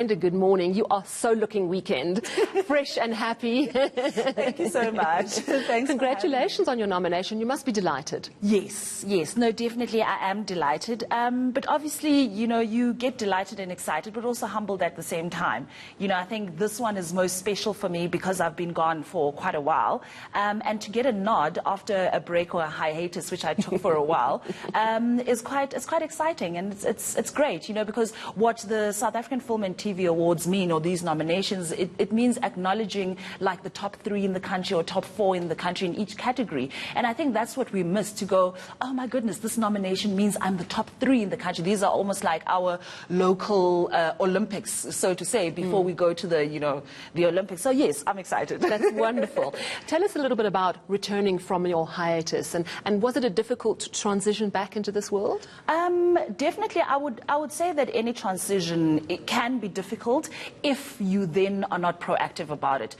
Brenda, good morning. You are so looking weekend, fresh and happy. Thank you so much. Thanks. Congratulations on your nomination. You must be delighted. Yes, no, definitely I am delighted. But obviously, you get delighted and excited, but also humbled at the same time. I think this one is most special for me because I've been gone for quite a while. And to get a nod after a break or a hiatus, which I took for a while, is quite exciting. And it's great, because what the South African Film and TV Awards mean, or these nominations, it means acknowledging like the top 3 in the country or top 4 in the country in each category. And I think that's what we miss, to go, oh my goodness, this nomination means I'm the top 3 in the country. These are almost like our local Olympics, so to say, before we go to the Olympics. So yes, I'm excited. That's wonderful. Tell us a little bit about returning from your hiatus, and was it a difficult transition back into this world? Definitely, I would say that any transition, it can be difficult if you then are not proactive about it.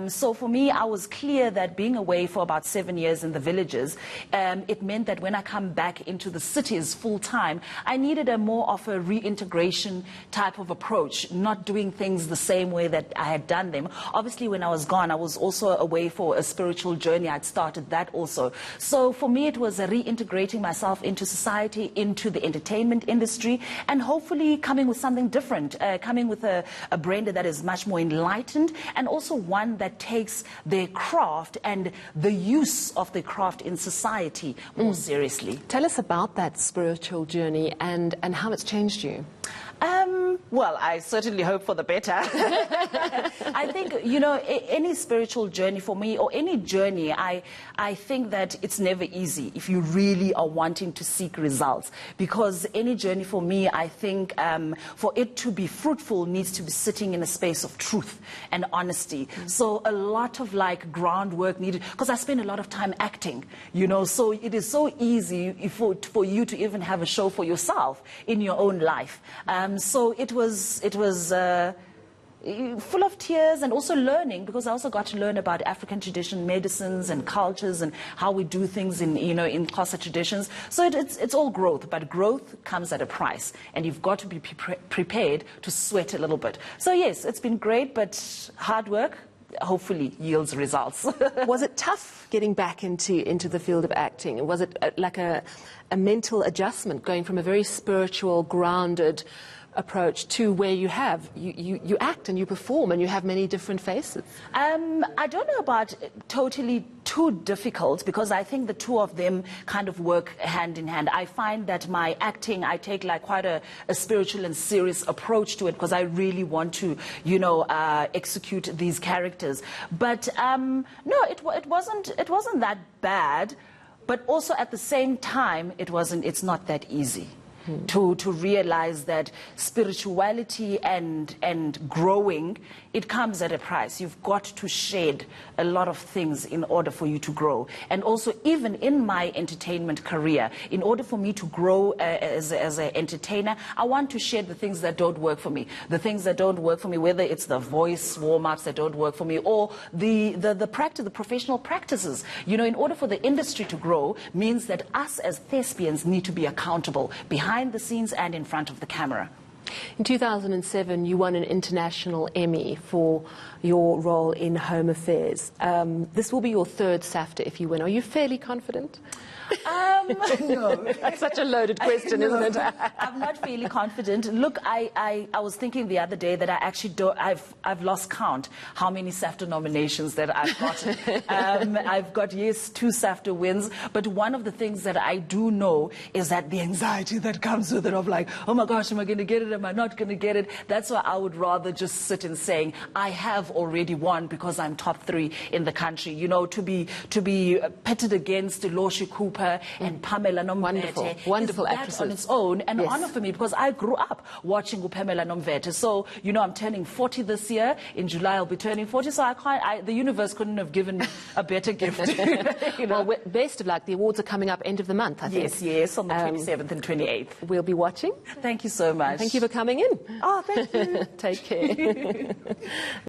So for me, I was clear that being away for about 7 years in the villages, it meant that when I come back into the cities full time, I needed a more of a reintegration type of approach, not doing things the same way that I had done them. Obviously, when I was gone, I was also away for a spiritual journey. I'd started that also. So for me, it was reintegrating myself into society, into the entertainment industry, and hopefully coming with something different, coming with a Brenda that is much more enlightened, and also one that takes their craft and the use of their craft in society more seriously. Tell us about that spiritual journey and how it's changed you. Well, I certainly hope for the better. I think, any spiritual journey for me, or any journey, I think that it's never easy if you really are wanting to seek results. Because any journey for me, I think, for it to be fruitful, needs to be sitting in a space of truth and honesty. So a lot of groundwork needed, because I spend a lot of time acting, so it is so easy for you to even have a show for yourself in your own life. So it was full of tears, and also learning, because I also got to learn about African tradition medicines and cultures and how we do things in in Xhosa traditions. So it's all growth, but growth comes at a price, and you've got to be prepared to sweat a little bit. So yes, it's been great, but hard work hopefully yields results. Was it tough getting back into the field of acting? Was it like a mental adjustment, going from a very spiritual, grounded approach to where you act and you perform and you have many different faces? I don't know about totally too difficult, because I think the two of them kind of work hand in hand. I find that my acting, I take quite a spiritual and serious approach to it, because I really want to execute these characters. But no, it wasn't that bad, but also at the same time it's not that easy. To realize that spirituality and growing, it comes at a price. You've got to shed a lot of things in order for you to grow. And also, even in my entertainment career, in order for me to grow as an entertainer, I want to shed the things that don't work for me. The things that don't work for me, whether it's the voice warm-ups that don't work for me, or the professional practices. In order for the industry to grow, means that us as thespians need to be accountable behind the scenes and in front of the camera. In 2007, you won an international Emmy for your role in Home Affairs. This will be your 3rd Safta if you win. Are you fairly confident? No. That's such a loaded question, no, isn't it? I'm not really confident. Look, I was thinking the other day that I actually I've lost count how many Safta nominations that I've gotten. I've got, yes, 2 Safta wins, but one of the things that I do know is that the anxiety that comes with it, of oh my gosh, am I going to get it? Am I not going to get it? That's why I would rather just sit and saying I have already won, because I'm top 3 in the country. To be pitted against Loshi Cooper and Pamela Nomvete, wonderful that actresses on its own an yes. honor for me, because I grew up watching Pamela Nomvete. So I'm turning 40 this year. In July I'll be turning 40. So the universe couldn't have given a better gift. Well, best of luck. The awards are coming up end of the month, I think. Yes, on the 27th and 28th. We'll be watching. Thank you so much. Thank you for coming in. Oh, thank you. Take care.